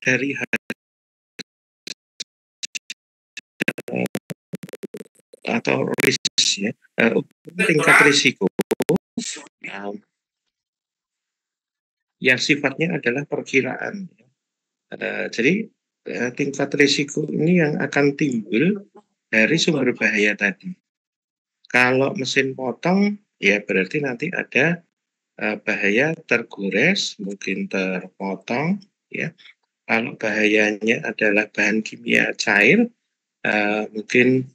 dari atau risk ya, tingkat risiko yang sifatnya adalah perkiraan. Jadi tingkat risiko ini yang akan timbul dari sumber bahaya tadi. Kalau mesin potong, ya berarti nanti ada bahaya tergores, mungkin terpotong, ya. Kalau bahayanya adalah bahan kimia cair, mungkin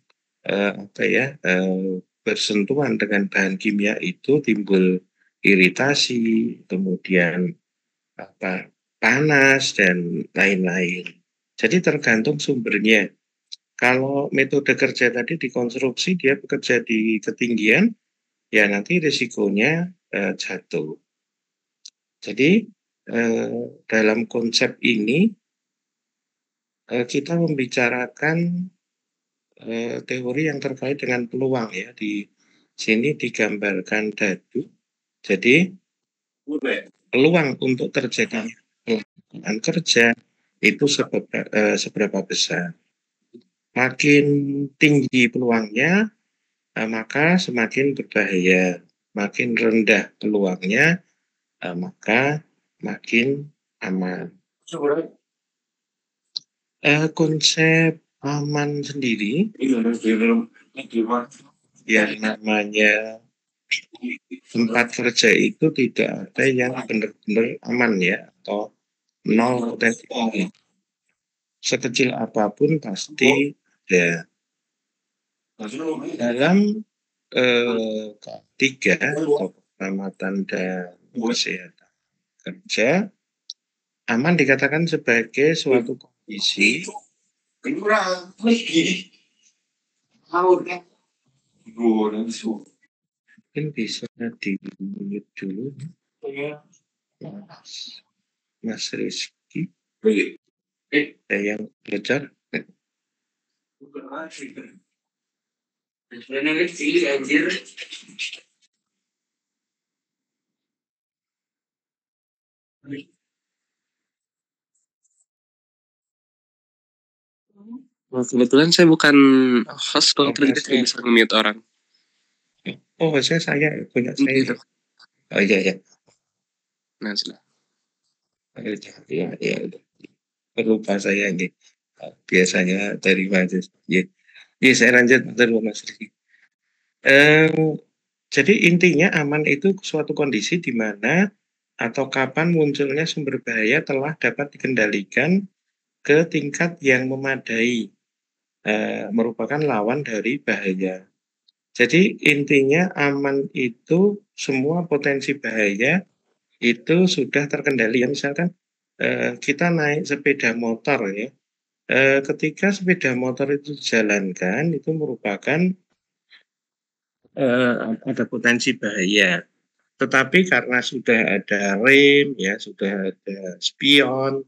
bersentuhan dengan bahan kimia itu timbul iritasi, kemudian panas dan lain-lain. Jadi tergantung sumbernya. Kalau metode kerja tadi dikonstruksi, dia bekerja di ketinggian, ya nanti risikonya jatuh. Jadi dalam konsep ini kita membicarakan teori yang terkait dengan peluang ya. Di sini digambarkan dadu. Jadi peluang untuk terjadinya pelanggaran kerja itu seberapa besar. Makin tinggi peluangnya, maka semakin berbahaya. Makin rendah peluangnya, maka makin aman. Konsep aman sendiri yang namanya tempat kerja itu tidak ada yang benar-benar aman ya, atau nol potensi. Sekecil apapun pasti ada. Dalam K3 atau keselamatan dan kesehatan kerja, aman dikatakan sebagai suatu kondisi mungkin bisa di-mute dulu Mas Rizky ada yang belajar kebetulan saya bukan host, kalau kita tidak bisa nge-mute orang. Oh, saya punya saya. Oh iya. Nah, sudah. Ya. Lupa saya ini. Biasanya dari mana? Ya, saya lanjut Mas Rizky. Jadi intinya aman itu suatu kondisi di mana atau kapan munculnya sumber bahaya telah dapat dikendalikan ke tingkat yang memadai, merupakan lawan dari bahaya. Jadi intinya aman itu semua potensi bahaya itu sudah terkendali. Misalkan kita naik sepeda motor ya, ketika sepeda motor itu dijalankan itu merupakan ada potensi bahaya. Tetapi karena sudah ada rem, ya sudah ada spion,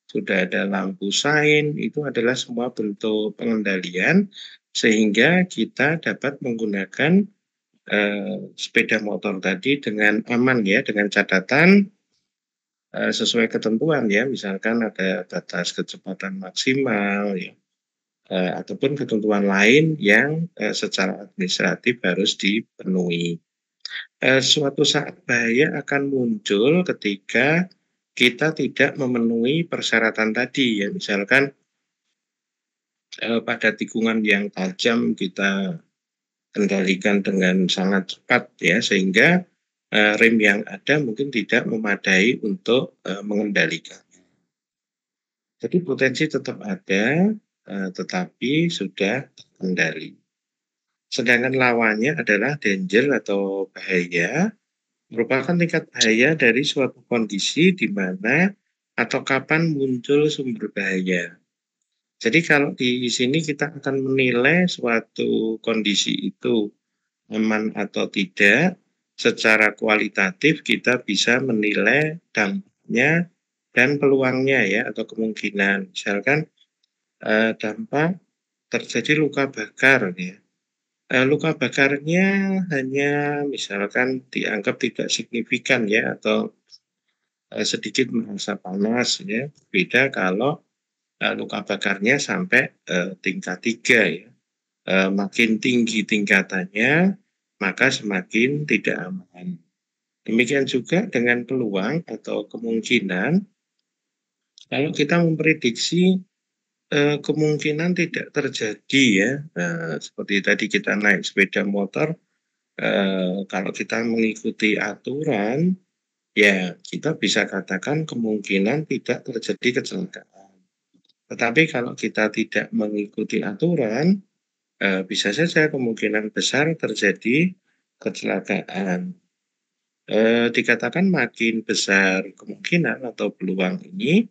sudah ada lampu sein, itu adalah semua bentuk pengendalian sehingga kita dapat menggunakan sepeda motor tadi dengan aman ya, dengan catatan sesuai ketentuan ya, misalkan ada batas kecepatan maksimal ya, ataupun ketentuan lain yang secara administratif harus dipenuhi. Suatu saat bahaya akan muncul ketika kita tidak memenuhi persyaratan tadi ya, misalkan pada tikungan yang tajam kita kendalikan dengan sangat cepat ya, sehingga rem yang ada mungkin tidak memadai untuk mengendalikannya. Jadi potensi tetap ada, tetapi sudah terkendali. Sedangkan lawannya adalah danger atau bahaya, merupakan tingkat bahaya dari suatu kondisi di mana atau kapan muncul sumber bahaya. Jadi kalau di sini kita akan menilai suatu kondisi itu aman atau tidak, secara kualitatif kita bisa menilai dampaknya dan peluangnya ya, atau kemungkinan. Misalkan dampak terjadi luka bakar ya. Luka bakarnya hanya misalkan dianggap tidak signifikan ya, atau sedikit merasa panas ya. Beda kalau luka bakarnya sampai tingkat 3 ya. Makin tinggi tingkatannya, maka semakin tidak aman. Demikian juga dengan peluang atau kemungkinan kalau kita memprediksi kemungkinan tidak terjadi ya, seperti tadi kita naik sepeda motor, kalau kita mengikuti aturan, ya kita bisa katakan kemungkinan tidak terjadi kecelakaan. Tetapi kalau kita tidak mengikuti aturan, bisa saja kemungkinan besar terjadi kecelakaan. Dikatakan makin besar kemungkinan atau peluang ini,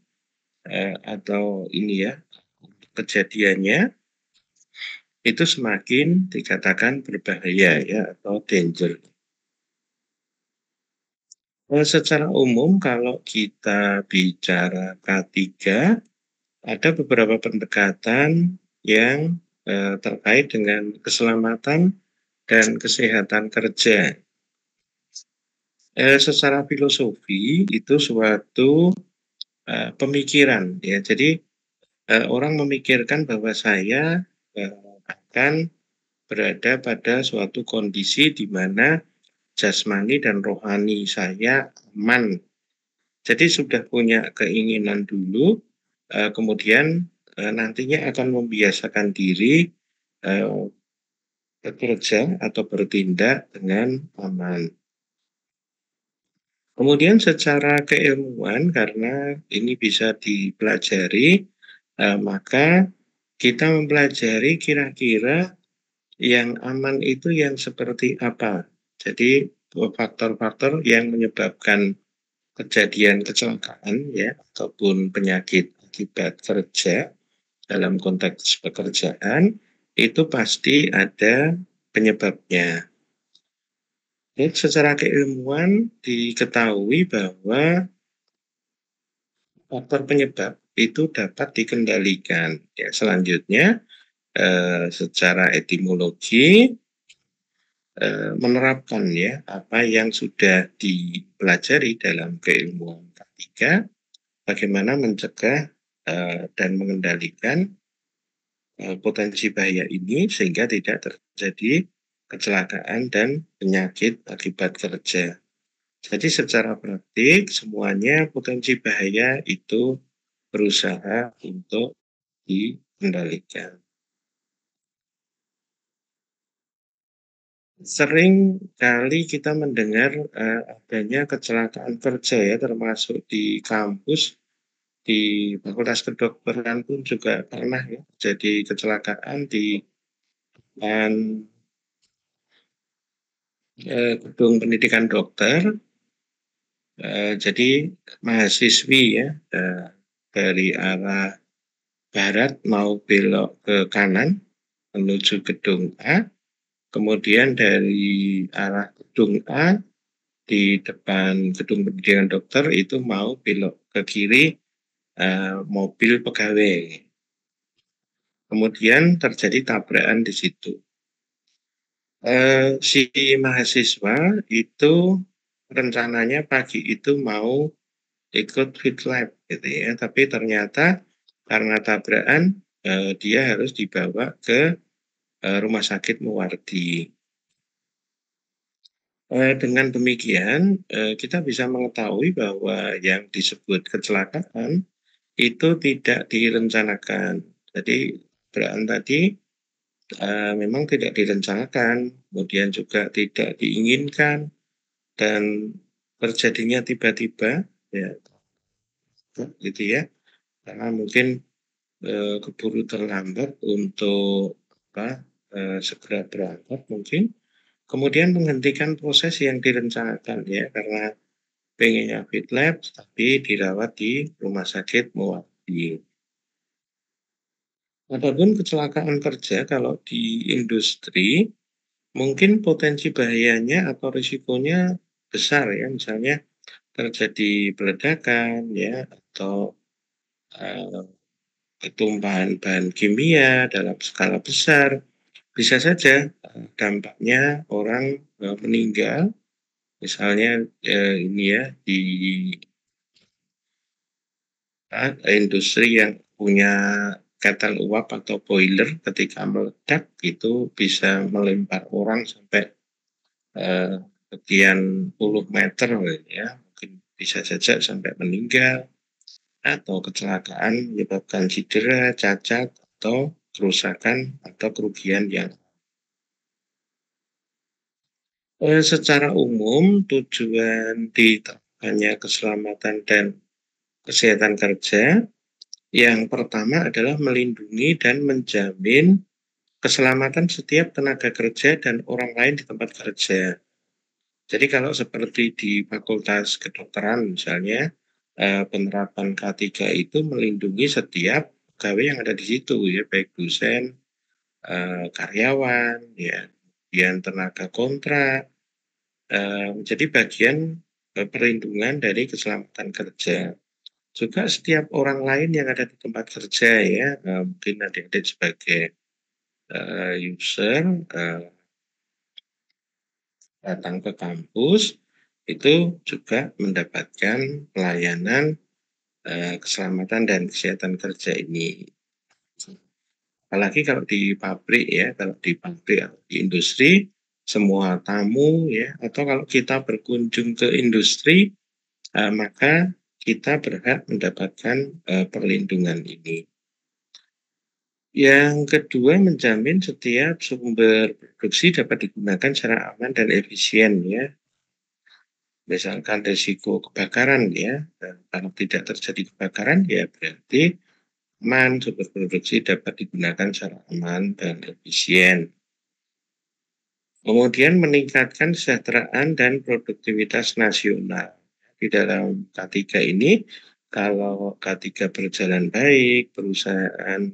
atau ini ya, kejadiannya, itu semakin dikatakan berbahaya ya, atau danger. Secara umum kalau kita bicara K3, ada beberapa pendekatan yang terkait dengan keselamatan dan kesehatan kerja. Secara filosofi itu suatu pemikiran ya. Jadi orang memikirkan bahwa saya akan berada pada suatu kondisi di mana jasmani dan rohani saya aman. Jadi sudah punya keinginan dulu, kemudian nantinya akan membiasakan diri bekerja atau bertindak dengan aman. Kemudian secara keilmuan, karena ini bisa dipelajari, maka kita mempelajari kira-kira yang aman itu yang seperti apa. Jadi faktor-faktor yang menyebabkan kejadian kecelakaan ya, ataupun penyakit akibat kerja dalam konteks pekerjaan, itu pasti ada penyebabnya. Jadi secara keilmuan diketahui bahwa faktor penyebab itu dapat dikendalikan. Ya, selanjutnya secara etimologi menerapkan ya apa yang sudah dipelajari dalam keilmuan K3, bagaimana mencegah dan mengendalikan potensi bahaya ini sehingga tidak terjadi kecelakaan dan penyakit akibat kerja. Jadi secara praktik semuanya potensi bahaya itu berusaha untuk dikendalikan. Sering kali kita mendengar adanya kecelakaan kerja ya, termasuk di kampus, di Fakultas Kedokteran pun juga pernah ya jadi kecelakaan di gedung pendidikan dokter. Jadi mahasiswi ya dari arah barat mau belok ke kanan menuju gedung A, kemudian dari arah gedung A di depan gedung pendidikan dokter itu mau belok ke kiri mobil pegawai. Kemudian terjadi tabrakan di situ. Si mahasiswa itu rencananya pagi itu mau ikut fit lab gitu ya, tapi ternyata karena tabrakan dia harus dibawa ke rumah sakit Muwardi. Dengan demikian kita bisa mengetahui bahwa yang disebut kecelakaan itu tidak direncanakan. Jadi tabrakan tadi memang tidak direncanakan, kemudian juga tidak diinginkan dan terjadinya tiba-tiba ya gitu ya, karena mungkin keburu terlambat untuk segera berangkat mungkin, kemudian menghentikan proses yang direncanakan ya, karena pengennya fit lab tapi dirawat di rumah sakit Muwardi. Adapun kecelakaan kerja kalau di industri, mungkin potensi bahayanya atau risikonya besar ya, misalnya terjadi peledakan ya, atau ketumpahan bahan kimia dalam skala besar. Bisa saja dampaknya orang meninggal, misalnya ini ya di industri yang punya ketel uap atau boiler ketika meledak itu bisa melempar orang sampai sekian puluh meter ya, mungkin bisa saja sampai meninggal atau kecelakaan menyebabkan cedera, cacat atau kerusakan atau kerugian yang secara umum tujuan diterapkannya keselamatan dan kesehatan kerja yang pertama adalah melindungi dan menjamin keselamatan setiap tenaga kerja dan orang lain di tempat kerja. Jadi kalau seperti di Fakultas Kedokteran misalnya, penerapan K3 itu melindungi setiap pegawai yang ada di situ ya, baik dosen, karyawan, ya, kemudian tenaga kontrak, menjadi bagian perlindungan dari keselamatan kerja. Juga setiap orang lain yang ada di tempat kerja ya, mungkin adik-adik sebagai user datang ke kampus itu juga mendapatkan pelayanan keselamatan dan kesehatan kerja ini. Apalagi kalau di pabrik ya, kalau di pabrik atau di industri, semua tamu ya, atau kalau kita berkunjung ke industri, maka kita berhak mendapatkan perlindungan ini. Yang kedua, menjamin setiap sumber produksi dapat digunakan secara aman dan efisien ya. Misalkan risiko kebakaran ya, kalau tidak terjadi kebakaran ya berarti aman, sumber produksi dapat digunakan secara aman dan efisien. Kemudian meningkatkan kesejahteraan dan produktivitas nasional. Di dalam K3 ini, kalau K3 berjalan baik, perusahaan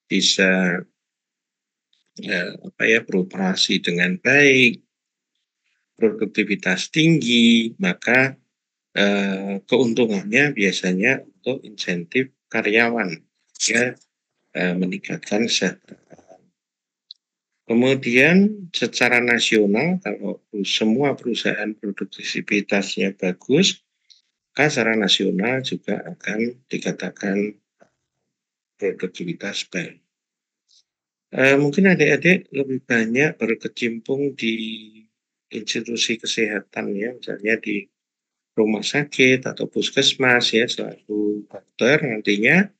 bisa beroperasi dengan baik, produktivitas tinggi, maka keuntungannya biasanya untuk insentif karyawan ya, meningkatkan kesejahteraan. Kemudian secara nasional kalau semua perusahaan produktivitasnya bagus, maka secara nasional juga akan dikatakan produktivitas baik. Mungkin adik-adik lebih banyak berkecimpung di institusi kesehatan ya, misalnya di rumah sakit atau puskesmas ya, selaku dokter nantinya,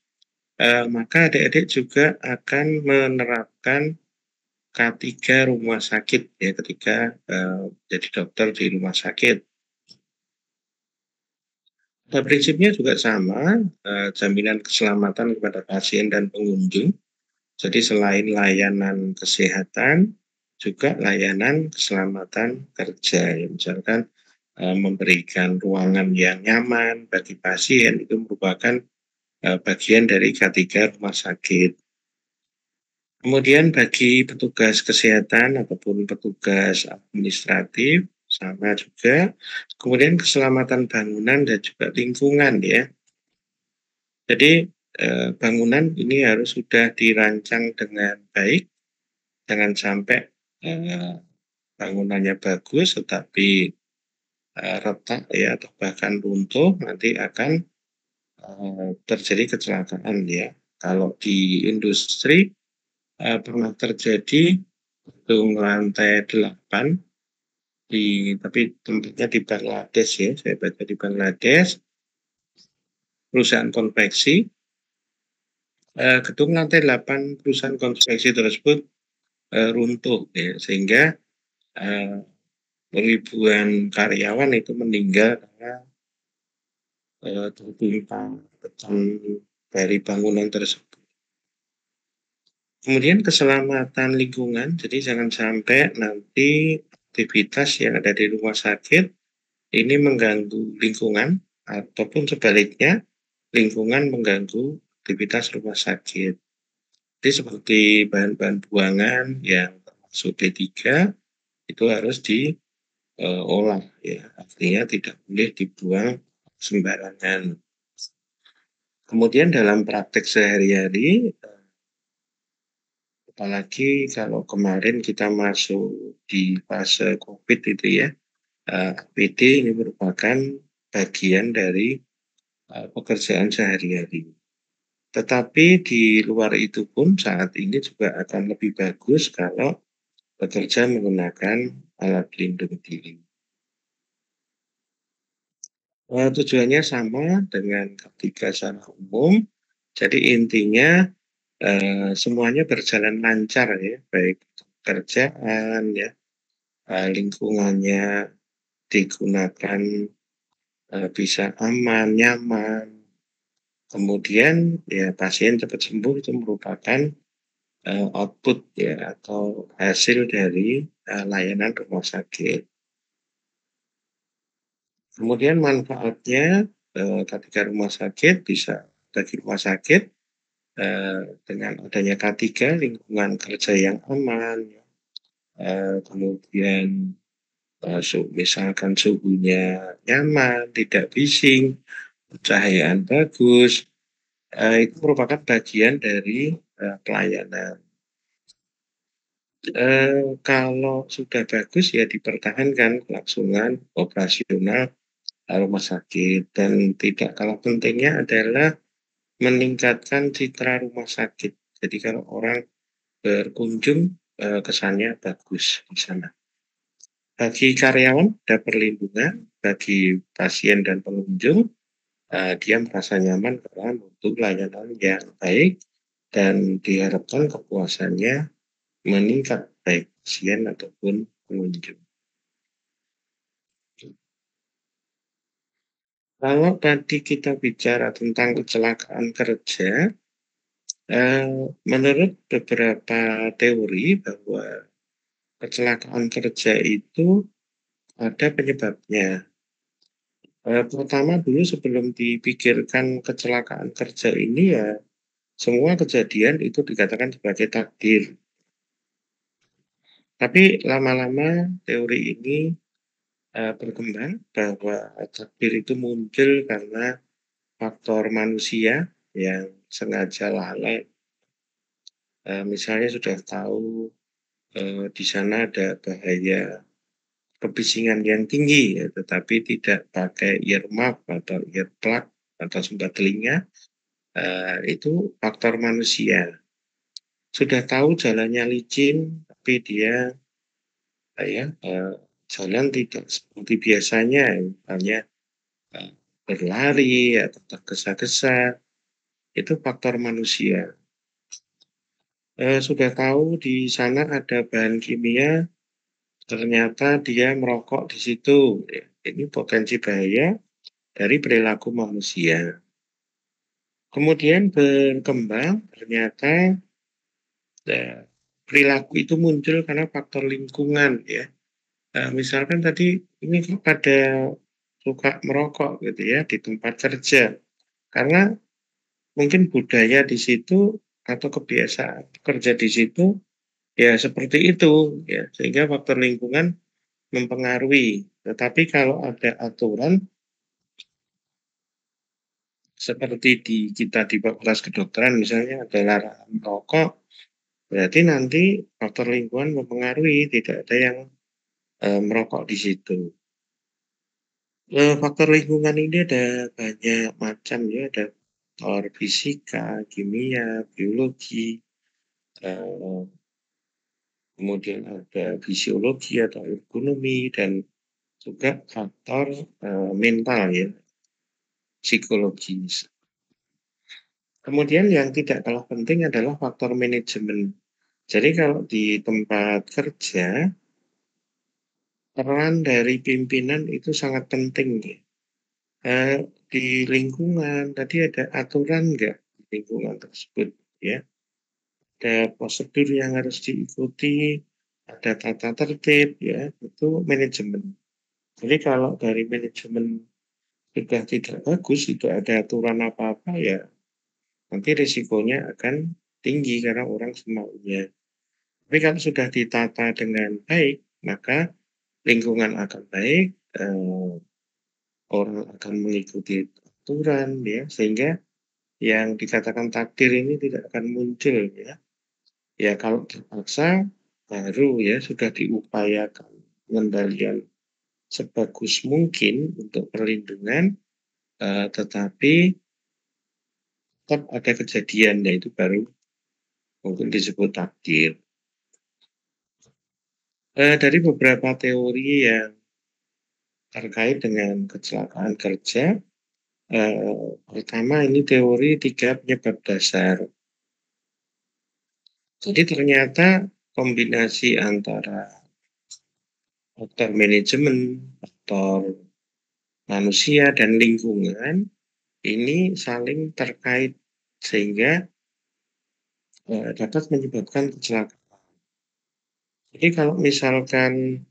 maka adik-adik juga akan menerapkan K3 rumah sakit ya ketika jadi dokter di rumah sakit. Pada prinsipnya juga sama, jaminan keselamatan kepada pasien dan pengunjung. Jadi selain layanan kesehatan, juga layanan keselamatan kerja. Ya, misalkan memberikan ruangan yang nyaman bagi pasien itu merupakan bagian dari K3 rumah sakit. Kemudian bagi petugas kesehatan ataupun petugas administratif sama juga. Kemudian keselamatan bangunan dan juga lingkungan ya. Jadi bangunan ini harus sudah dirancang dengan baik, jangan sampai bangunannya bagus tetapi retak ya atau bahkan runtuh, nanti akan terjadi kecelakaan ya. Kalau di industri pernah terjadi gedung lantai 8 tapi tempatnya di Bangladesh ya, saya baca di Bangladesh, perusahaan konveksi, gedung lantai 8 perusahaan konveksi tersebut runtuh ya, sehingga ribuan karyawan itu meninggal karena tertimpa beton dari bangunan tersebut. Kemudian keselamatan lingkungan, jadi jangan sampai nanti aktivitas yang ada di rumah sakit ini mengganggu lingkungan ataupun sebaliknya lingkungan mengganggu aktivitas rumah sakit. Jadi seperti bahan-bahan buangan yang termasuk D3 itu harus diolah ya, artinya tidak boleh dibuang sembarangan. Kemudian dalam praktek sehari-hari, apalagi kalau kemarin kita masuk di fase COVID itu ya, APD ini merupakan bagian dari pekerjaan sehari-hari. Tetapi di luar itu pun saat ini juga akan lebih bagus kalau bekerja menggunakan alat pelindung diri. Tujuannya sama dengan ketika secara umum, jadi intinya semuanya berjalan lancar ya, baik pekerjaan ya, lingkungannya digunakan bisa aman, nyaman. Kemudian ya pasien cepat sembuh itu merupakan output ya atau hasil dari layanan rumah sakit. Kemudian manfaatnya ketika rumah sakit bisa bagi rumah sakit dengan adanya K3 lingkungan kerja yang aman, kemudian misalkan suhunya nyaman, tidak bising, pencahayaan bagus, itu merupakan bagian dari pelayanan. Kalau sudah bagus ya dipertahankan kelangsungan operasional rumah sakit dan tidak kalah pentingnya adalah meningkatkan citra rumah sakit. Jadi kalau orang berkunjung kesannya bagus di sana. Bagi karyawan ada perlindungan, bagi pasien dan pengunjung dia merasa nyaman karena untuk layanan yang baik dan diharapkan kepuasannya meningkat baik pasien ataupun pengunjung. Kalau tadi kita bicara tentang kecelakaan kerja, menurut beberapa teori bahwa kecelakaan kerja itu ada penyebabnya. Pertama dulu sebelum dipikirkan kecelakaan kerja ini ya semua kejadian itu dikatakan sebagai takdir. Tapi lama-lama teori ini berkembang bahwa takdir itu muncul karena faktor manusia yang sengaja lalai. Misalnya sudah tahu di sana ada bahaya kebisingan yang tinggi, ya, tetapi tidak pakai earmuff atau earplug atau sumber telinga, itu faktor manusia. Sudah tahu jalannya licin, tapi dia jalan tidak seperti biasanya, misalnya berlari atau tergesa-gesa, itu faktor manusia. Sudah tahu di sana ada bahan kimia, ternyata dia merokok di situ. Ya, ini potensi bahaya dari perilaku manusia. Kemudian berkembang, ternyata perilaku itu muncul karena faktor lingkungan ya. Misalkan tadi ini pada suka merokok gitu ya di tempat kerja, karena mungkin budaya di situ atau kebiasaan kerja di situ ya seperti itu ya, sehingga faktor lingkungan mempengaruhi. Tetapi kalau ada aturan seperti kita di Fakultas Kedokteran misalnya ada larangan merokok, berarti nanti faktor lingkungan mempengaruhi, tidak ada yang merokok di situ. Faktor lingkungan ini ada banyak macam ya, ada faktor fisika, kimia, biologi, kemudian ada fisiologi atau ekonomi dan juga faktor mental ya, psikologis. Kemudian yang tidak kalah penting adalah faktor manajemen. Jadi kalau di tempat kerja, peran dari pimpinan itu sangat penting ya. Di lingkungan tadi ada aturan nggak di lingkungan tersebut ya, ada prosedur yang harus diikuti, ada tata tertib ya, itu manajemen. Jadi kalau dari manajemen sudah tidak bagus, tidak ada aturan apa-apa ya, nanti risikonya akan tinggi karena orang semaunya. Tapi kalau sudah ditata dengan baik, maka lingkungan akan baik, orang akan mengikuti aturan ya, sehingga yang dikatakan takdir ini tidak akan muncul ya. Ya kalau terpaksa baru ya sudah diupayakan pengendalian sebagus mungkin untuk perlindungan, tetapi tetap ada kejadian, yaitu baru mungkin disebut takdir. Dari beberapa teori yang terkait dengan kecelakaan kerja, pertama ini teori 3 penyebab dasar. Jadi ternyata kombinasi antara faktor manajemen, faktor manusia, dan lingkungan ini saling terkait sehingga dapat menyebabkan kecelakaan. Jadi kalau misalkan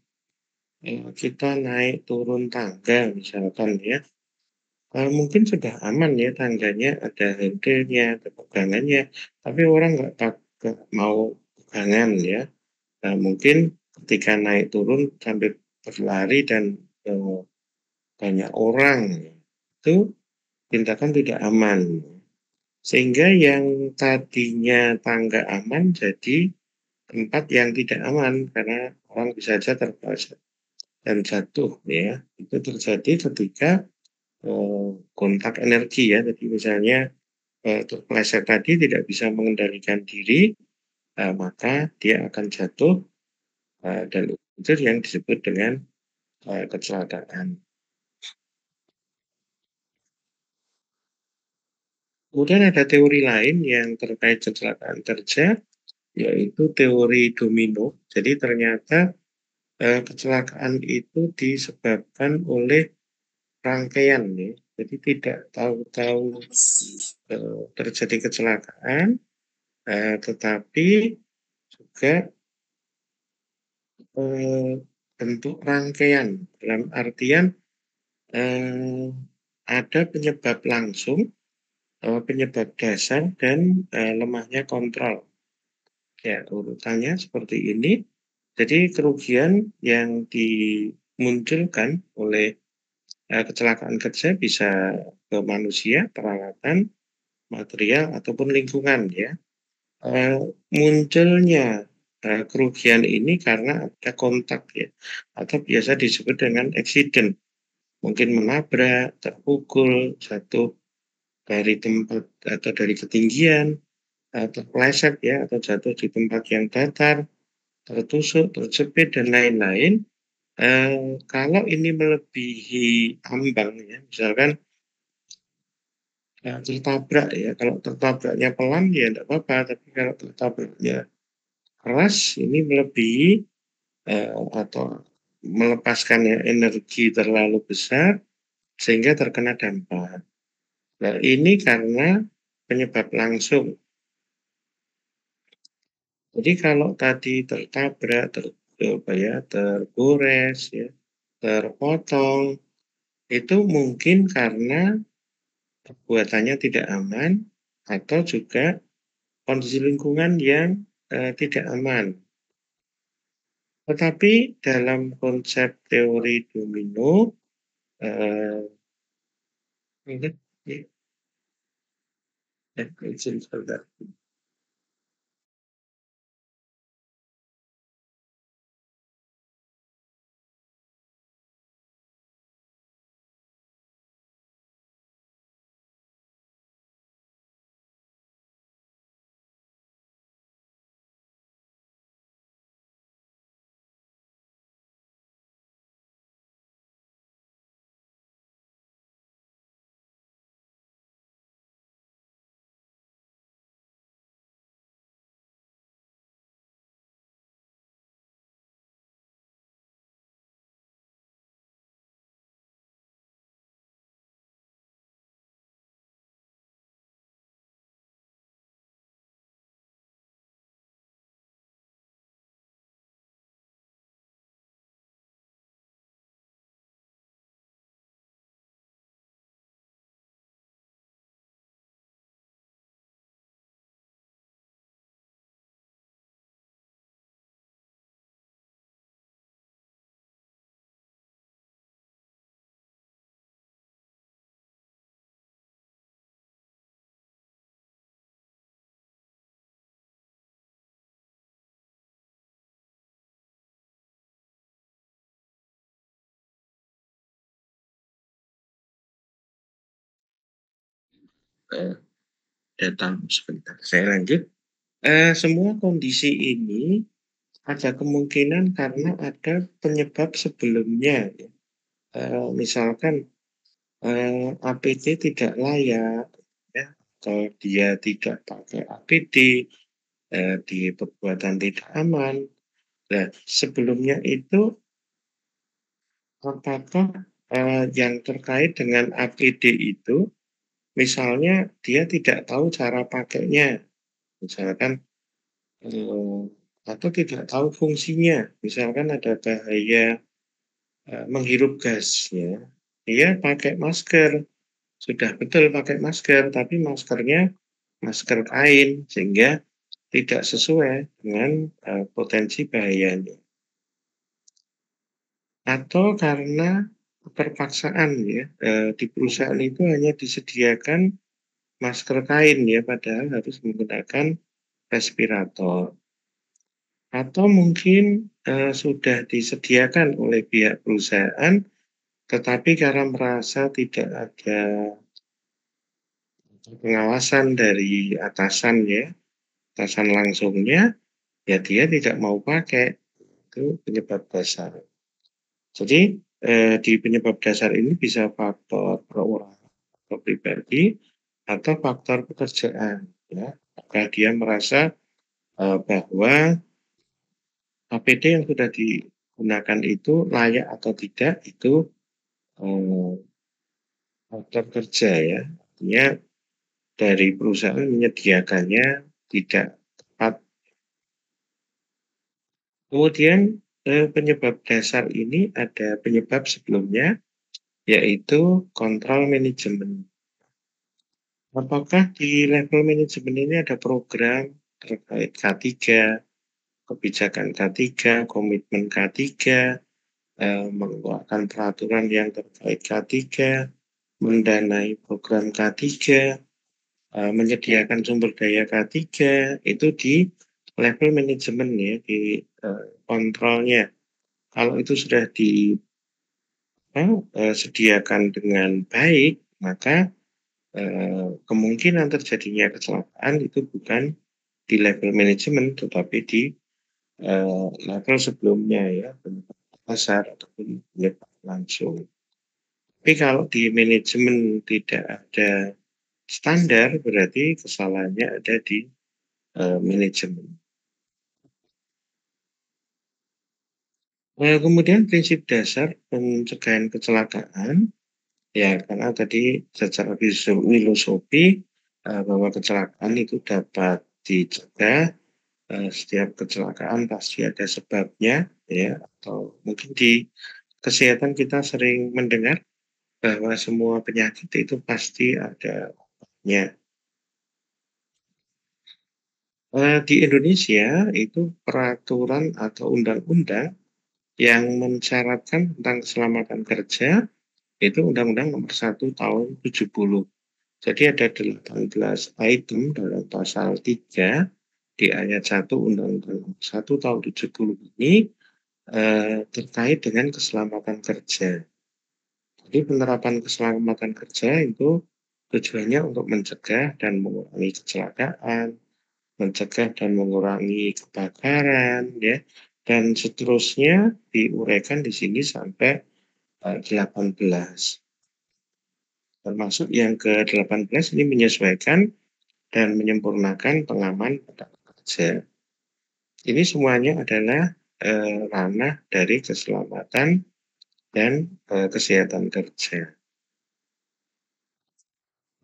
kita naik turun tangga misalkan ya, mungkin sudah aman ya tangganya, ada handle-nya, ada pegangannya, tapi orang nggak mau pegangan ya. Nah, mungkin ketika naik turun sambil berlari dan banyak orang, itu tindakan tidak aman. Sehingga yang tadinya tangga aman jadi tempat yang tidak aman karena orang bisa saja terpleset dan jatuh ya. Itu terjadi ketika kontak energi ya. Jadi misalnya terpleset tadi tidak bisa mengendalikan diri, maka dia akan jatuh dan itu yang disebut dengan kecelakaan. Kemudian ada teori lain yang terkait kecelakaan kerja, yaitu teori domino. Jadi ternyata kecelakaan itu disebabkan oleh rangkaian ya. Jadi tidak tahu-tahu terjadi kecelakaan, tetapi juga bentuk rangkaian dalam artian ada penyebab langsung, penyebab dasar, dan lemahnya kontrol. Ya, urutannya seperti ini. Jadi kerugian yang dimunculkan oleh kecelakaan kerja bisa ke manusia, peralatan, material, ataupun lingkungan ya. Munculnya kerugian ini karena ada kontak ya, atau biasa disebut dengan accident. Mungkin menabrak, terpukul, jatuh dari tempat atau dari ketinggian, terpleset ya, atau jatuh di tempat yang datar, tertusuk, terjepit, dan lain-lain. Kalau ini melebihi ambang ya, misalkan tertabrak ya, kalau tertabraknya pelan ya tidak apa-apa, tapi kalau tertabraknya keras ini melebihi atau melepaskan ya, energi terlalu besar sehingga terkena dampak. Nah, ini karena penyebab langsung. Jadi kalau tadi tertabrak, tergores, ya, terpotong, itu mungkin karena perbuatannya tidak aman atau juga kondisi lingkungan yang tidak aman. Tetapi dalam konsep teori domino, ini izin sebentar. datang sebentar. Saya lanjut. Semua kondisi ini ada kemungkinan karena ada penyebab sebelumnya. Ya. Misalkan APD tidak layak, ya, atau dia tidak pakai APD, di perbuatan tidak aman. Nah, sebelumnya itu apakah yang terkait dengan APD itu, misalnya dia tidak tahu cara pakainya, misalkan atau tidak tahu fungsinya, misalkan ada bahaya menghirup gas, ya, dia pakai masker, sudah betul pakai masker, tapi maskernya masker kain, sehingga tidak sesuai dengan potensi bahayanya. Atau karena keterpaksaan, ya, di perusahaan itu hanya disediakan masker kain, ya, padahal harus menggunakan respirator. Atau mungkin sudah disediakan oleh pihak perusahaan, tetapi karena merasa tidak ada pengawasan dari atasan, ya, atasan langsungnya, ya dia tidak mau pakai. Itu penyebab dasar. Jadi di penyebab dasar ini bisa faktor perorangan atau pribadi atau faktor pekerjaan, ya. Apakah dia merasa bahwa APD yang sudah digunakan itu layak atau tidak, itu faktor kerja, ya. Artinya dari perusahaan menyediakannya tidak tepat. Kemudian penyebab dasar ini ada penyebab sebelumnya, yaitu kontrol manajemen. Apakah di level manajemen ini ada program terkait K3, kebijakan K3, komitmen K3, mengeluarkan peraturan yang terkait K3, mendanai program K3, menyediakan sumber daya K3, itu di level manajemen, ya, di kontrolnya. Kalau itu sudah disediakan dengan baik, maka kemungkinan terjadinya kecelakaan itu bukan di level manajemen, tetapi di level sebelumnya, ya, penyebab dasar ataupun penyebab langsung. Tapi kalau di manajemen tidak ada standar, berarti kesalahannya ada di manajemen. Kemudian prinsip dasar pencegahan kecelakaan, ya, karena tadi secara filosofi bahwa kecelakaan itu dapat dicegah. Setiap kecelakaan pasti ada sebabnya, ya, atau mungkin di kesehatan kita sering mendengar bahwa semua penyakit itu pasti ada obatnya. Di Indonesia itu peraturan atau undang-undang yang mensyaratkan tentang keselamatan kerja itu Undang-Undang Nomor 1 Tahun 70. Jadi ada 18 item dalam pasal 3 di ayat 1 Undang-Undang Nomor 1 Tahun 70 ini terkait dengan keselamatan kerja. Jadi penerapan keselamatan kerja itu tujuannya untuk mencegah dan mengurangi kecelakaan, mencegah dan mengurangi kebakaran, ya, dan seterusnya diuraikan di sini sampai 18. Termasuk yang ke-18 ini menyesuaikan dan menyempurnakan pengaman pada pekerja. Ini semuanya adalah ranah dari keselamatan dan kesehatan kerja.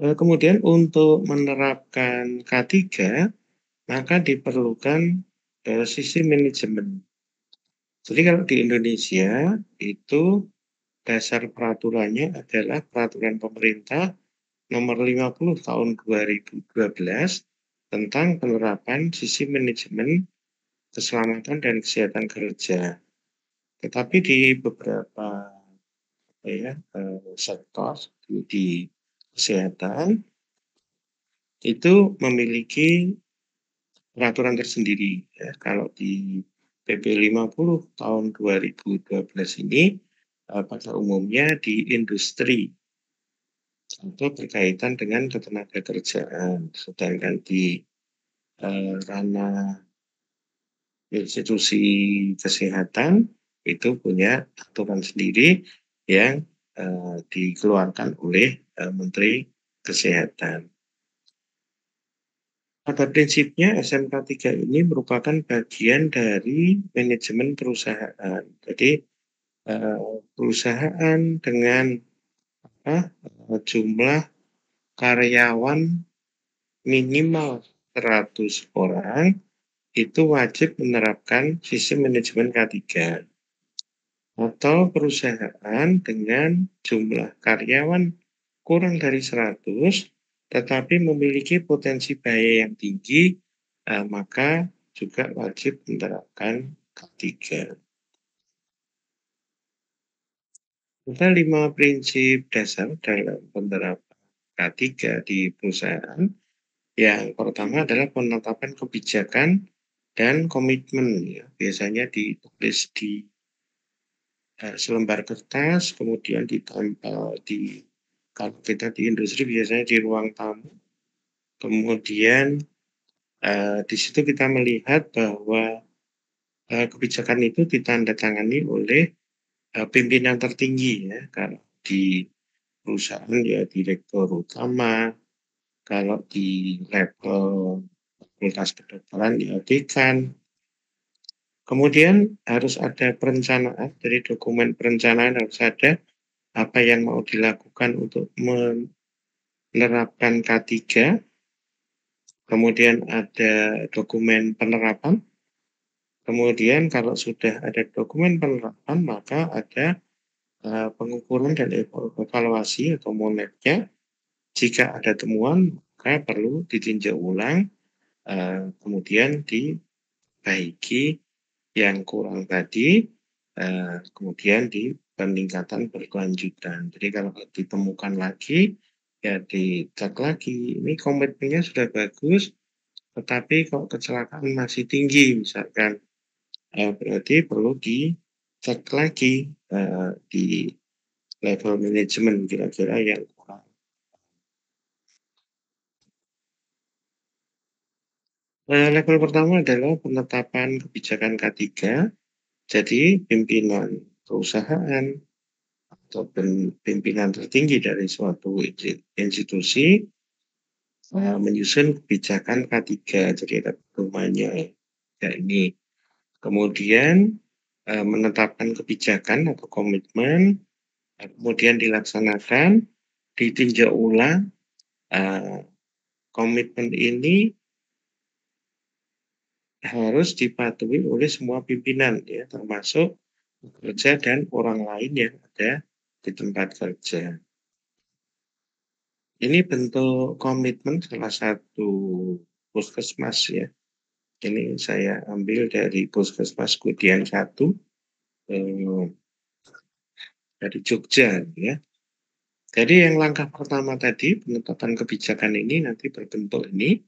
Kemudian untuk menerapkan K3, maka diperlukan sistem manajemen. Jadi kalau di Indonesia itu dasar peraturannya adalah peraturan pemerintah Nomor 50 Tahun 2012 tentang penerapan sistem manajemen keselamatan dan kesehatan kerja. Tetapi di beberapa sektor di kesehatan itu memiliki peraturan tersendiri. Ya. Kalau di PP 50 tahun 2012 ini pada umumnya di industri atau berkaitan dengan ketenagakerjaan. Sedangkan di ranah institusi kesehatan itu punya aturan sendiri yang dikeluarkan oleh Menteri Kesehatan. Pada prinsipnya SMK 3 ini merupakan bagian dari manajemen perusahaan. Jadi perusahaan dengan jumlah karyawan minimal 100 orang itu wajib menerapkan sistem manajemen K3. Atau perusahaan dengan jumlah karyawan kurang dari 100 tetapi memiliki potensi bahaya yang tinggi, maka juga wajib menerapkan K3. Ada 5 prinsip dasar dalam penerapan K3 di perusahaan. Yang pertama adalah penetapan kebijakan dan komitmen, ya. Biasanya ditulis di selembar kertas, kemudian ditempel di, kalau kita di industri biasanya di ruang tamu. Kemudian di situ kita melihat bahwa kebijakan itu ditandatangani oleh pimpinan tertinggi, ya. Kalau di perusahaan ya direktur utama, kalau di level fakultas kedokteran ya dekan. Kemudian harus ada perencanaan, dari dokumen perencanaan harus ada apa yang mau dilakukan untuk menerapkan K3. Kemudian ada dokumen penerapan. Kemudian kalau sudah ada dokumen penerapan, maka ada pengukuran dan evaluasi atau monetnya. Jika ada temuan, maka perlu ditinjau ulang, kemudian diperbaiki yang kurang tadi, kemudian di peningkatan berkelanjutan. Jadi kalau ditemukan lagi, ya dicek lagi. Ini komitmennya sudah bagus, tetapi kalau kecelakaan masih tinggi misalkan, berarti perlu dicek lagi di level manajemen kira-kira yang kurang. Level pertama adalah penetapan kebijakan K3. Jadi pimpinan perusahaan atau pimpinan tertinggi dari suatu institusi menyusun kebijakan K3, jadi ada pedomannya ya ini. Kemudian menetapkan kebijakan atau komitmen, kemudian dilaksanakan, ditinjau ulang. Komitmen ini harus dipatuhi oleh semua pimpinan, ya, termasuk pekerja dan orang lain yang ada di tempat kerja. Ini bentuk komitmen salah satu puskesmas, ya. Ini saya ambil dari Puskesmas Kudian 1 dari Jogja, ya. Jadi yang langkah pertama tadi, penetapan kebijakan ini nanti berbentuk ini,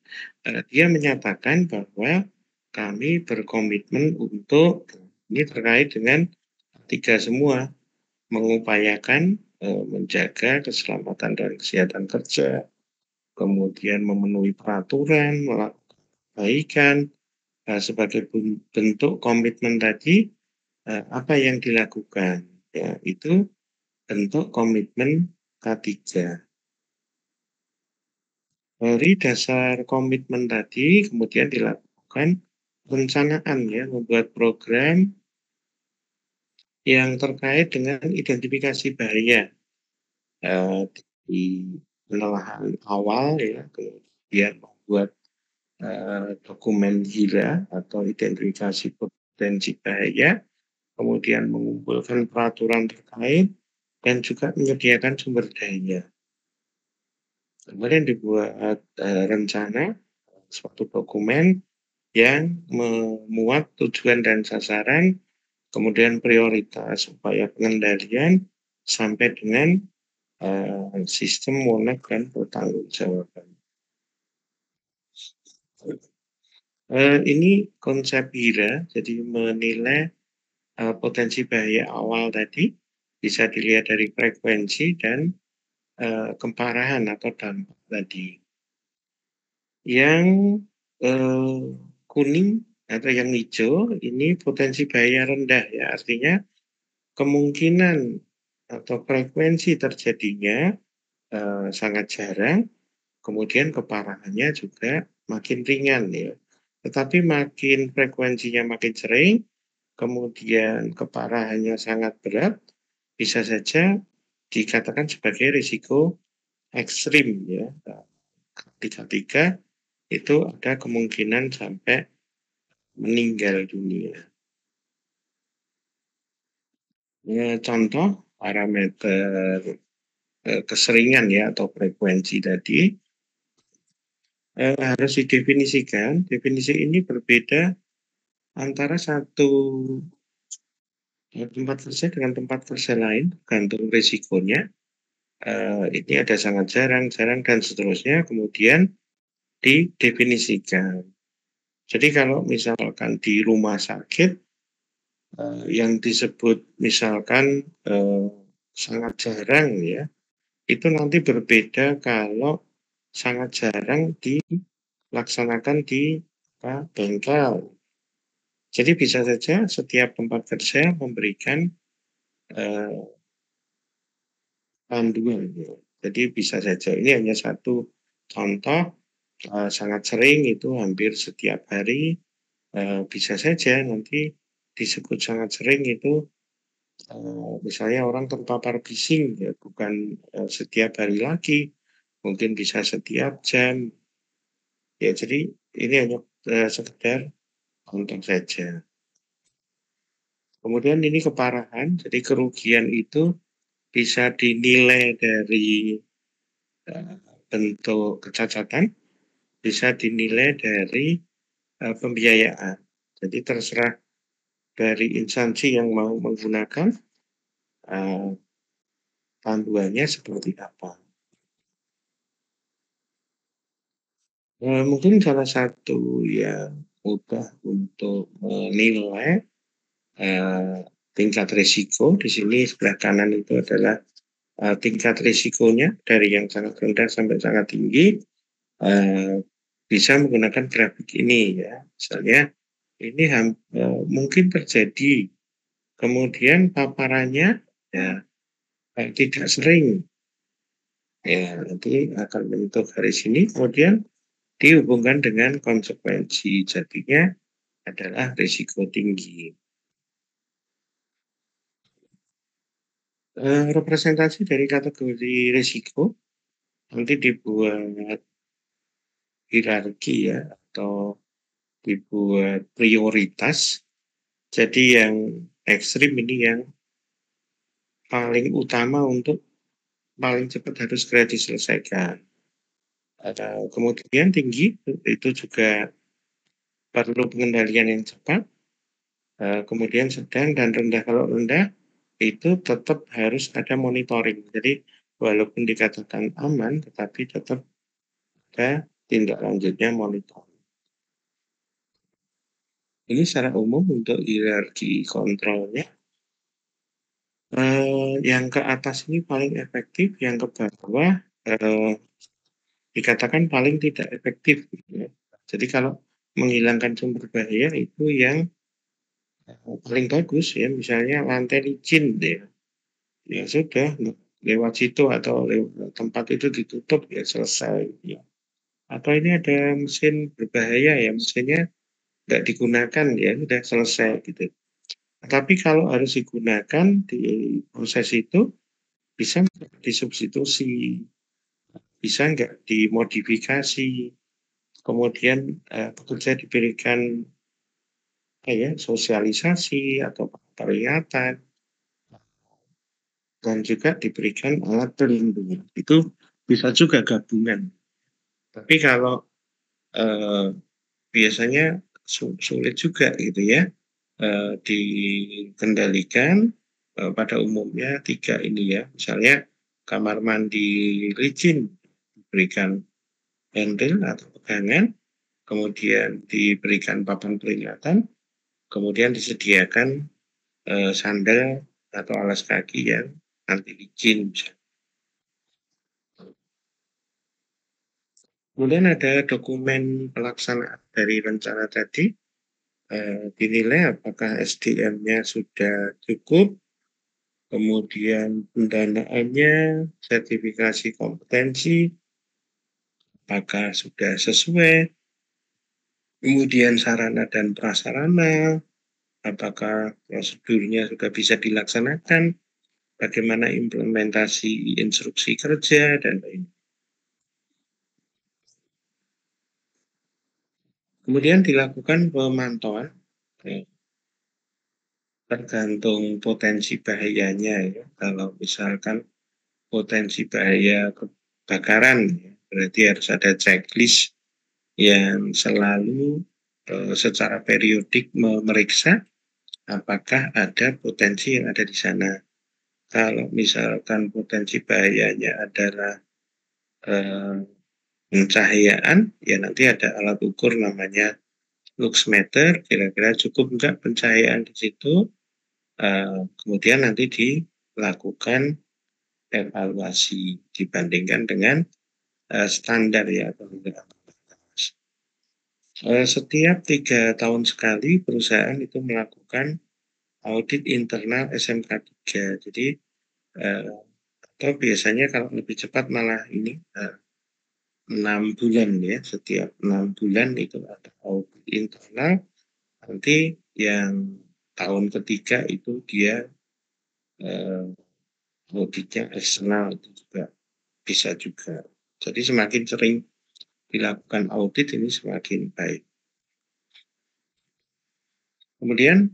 dia menyatakan bahwa kami berkomitmen untuk, ini terkait dengan 3 semua, mengupayakan menjaga keselamatan dan kesehatan kerja, kemudian memenuhi peraturan, melakukan perbaikan, sebagai bentuk komitmen tadi, apa yang dilakukan, ya, itu bentuk komitmen K3. Dari dasar komitmen tadi kemudian dilakukan perencanaan, ya, membuat program yang terkait dengan identifikasi bahaya di penelahan awal, ya, kemudian membuat dokumen HIRA atau identifikasi potensi bahaya, kemudian mengumpulkan peraturan terkait, dan juga menyediakan sumber daya. Kemudian dibuat rencana, suatu dokumen yang memuat tujuan dan sasaran, kemudian prioritas upaya pengendalian, sampai dengan sistem monet dan pertanggungjawaban. Ini konsep HIRA, jadi menilai potensi bahaya awal tadi bisa dilihat dari frekuensi dan keparahan atau dampak tadi. Yang kuning atau yang hijau ini potensi bahaya rendah ya, artinya kemungkinan atau frekuensi terjadinya sangat jarang, kemudian keparahannya juga makin ringan ya. Tetapi makin frekuensinya makin sering, kemudian keparahannya sangat berat, bisa saja dikatakan sebagai risiko ekstrim ya. Tiga itu ada kemungkinan sampai meninggal dunia. Ya, contoh parameter keseringan ya atau frekuensi tadi harus didefinisikan. Definisi ini berbeda antara satu tempat kerja dengan tempat kerja lain, gantung risikonya. Ini ada sangat jarang, dan seterusnya. Kemudian didefinisikan. Jadi kalau misalkan di rumah sakit yang disebut misalkan sangat jarang ya, itu nanti berbeda kalau sangat jarang dilaksanakan di bengkel. Jadi bisa saja setiap tempat kerja memberikan panduan. Ya. Jadi bisa saja ini hanya satu contoh sangat sering itu hampir setiap hari bisa saja nanti disebut sangat sering itu misalnya orang terpapar bising ya bukan setiap hari lagi, mungkin bisa setiap jam. Ya jadi ini hanya sekedar contoh saja. Kemudian ini keparahan, jadi kerugian itu bisa dinilai dari bentuk kecacatan, bisa dinilai dari pembiayaan. Jadi terserah dari instansi yang mau menggunakan panduannya seperti apa. Mungkin salah satu yang mudah untuk menilai tingkat risiko di sini sebelah kanan itu adalah tingkat risikonya dari yang sangat rendah sampai sangat tinggi bisa menggunakan grafik ini ya. Misalnya ini mungkin terjadi, kemudian paparannya ya tidak sering ya, nanti akan bentuk garis ini, kemudian dihubungkan dengan konsekuensi, jadinya adalah risiko tinggi. Representasi dari kategori risiko nanti dibuat hierarki ya atau dibuat prioritas. Jadi yang ekstrim ini yang paling utama untuk paling cepat harus segera diselesaikan. Kemudian tinggi itu juga perlu pengendalian yang cepat. Kemudian sedang dan rendah. Kalau rendah itu tetap harus ada monitoring. Jadi walaupun dikatakan aman, tetapi tetap ada tindak lanjutnya monitoring. Ini secara umum untuk hierarki kontrolnya. Yang ke atas ini paling efektif, yang ke bawah dikatakan paling tidak efektif. Ya. Jadi kalau menghilangkan sumber bahaya itu yang paling bagus ya, misalnya lantai licin deh. Ya sudah, lewat situ atau lewat tempat itu ditutup ya selesai. Ya. Atau ini ada mesin berbahaya ya, mesinnya nggak digunakan ya, sudah selesai gitu. Tapi kalau harus digunakan di proses itu bisa disubstitusi, bisa nggak dimodifikasi, kemudian pekerja diberikan sosialisasi atau peringatan, dan juga diberikan alat pelindung. Itu bisa juga gabungan. Tapi kalau biasanya sulit juga gitu ya dikendalikan. Pada umumnya 3 ini ya, misalnya kamar mandi licin diberikan handle atau pegangan, kemudian diberikan papan peringatan, kemudian disediakan sandal atau alas kaki yang anti licin. Kemudian ada dokumen pelaksanaan dari rencana tadi, dinilai apakah SDM-nya sudah cukup, kemudian pendanaannya, sertifikasi kompetensi, apakah sudah sesuai, kemudian sarana dan prasarana, apakah prosedurnya sudah bisa dilaksanakan, bagaimana implementasi instruksi kerja, dan lain. Kemudian dilakukan pemantauan, tergantung potensi bahayanya ya. Kalau misalkan potensi bahaya kebakaran, ya, berarti harus ada checklist yang selalu secara periodik memeriksa apakah ada potensi yang ada di sana. Kalau misalkan potensi bahayanya adalah pencahayaan, ya nanti ada alat ukur namanya luxmeter, kira-kira cukup enggak pencahayaan di situ, kemudian nanti dilakukan evaluasi dibandingkan dengan standar ya. Setiap 3 tahun sekali perusahaan itu melakukan audit internal SMK 3. Jadi atau biasanya kalau lebih cepat malah ini 6 bulan ya, setiap 6 bulan itu ada audit internal. Nanti yang tahun ketiga itu dia auditnya eksternal, itu juga bisa juga. Jadi semakin sering dilakukan audit ini semakin baik. Kemudian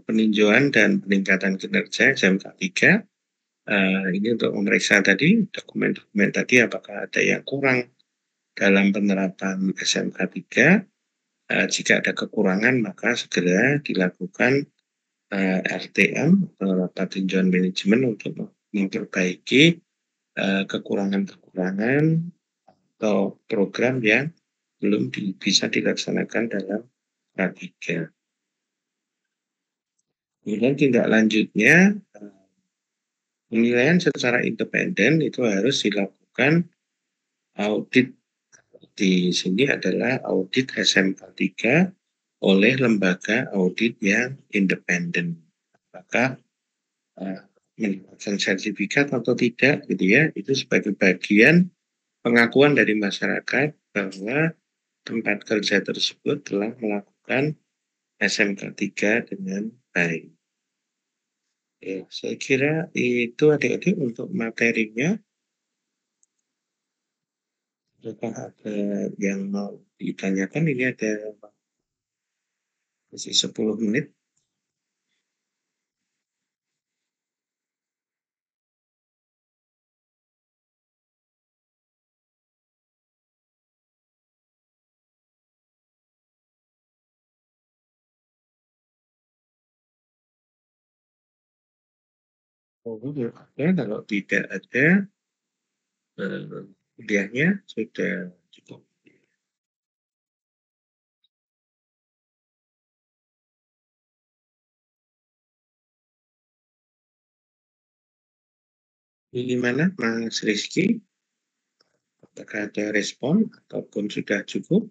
peninjauan dan peningkatan kinerja SMK 3, ini untuk memeriksa tadi dokumen-dokumen tadi apakah ada yang kurang dalam penerapan SMK 3. Jika ada kekurangan maka segera dilakukan RTM, rapat tinjauan manajemen, untuk memperbaiki kekurangan-kekurangan atau program yang belum bisa dilaksanakan dalam K3. Kemudian tindak lanjutnya, penilaian secara independen itu harus dilakukan audit. Di sini adalah audit SMK 3 oleh lembaga audit yang independen. Apakah mendapatkan sertifikat atau tidak gitu ya, itu sebagai bagian pengakuan dari masyarakat bahwa tempat kerja tersebut telah melakukan SMK 3 dengan baik. Ya, saya kira itu adik-adik untuk materinya. Apakah ada yang mau ditanyakan? Ini ada masih 10 menit. Oh, ada. Kalau tidak ada, kuliahnya sudah cukup. Ini mana Mas Rizky? Apakah ada respon ataupun sudah cukup?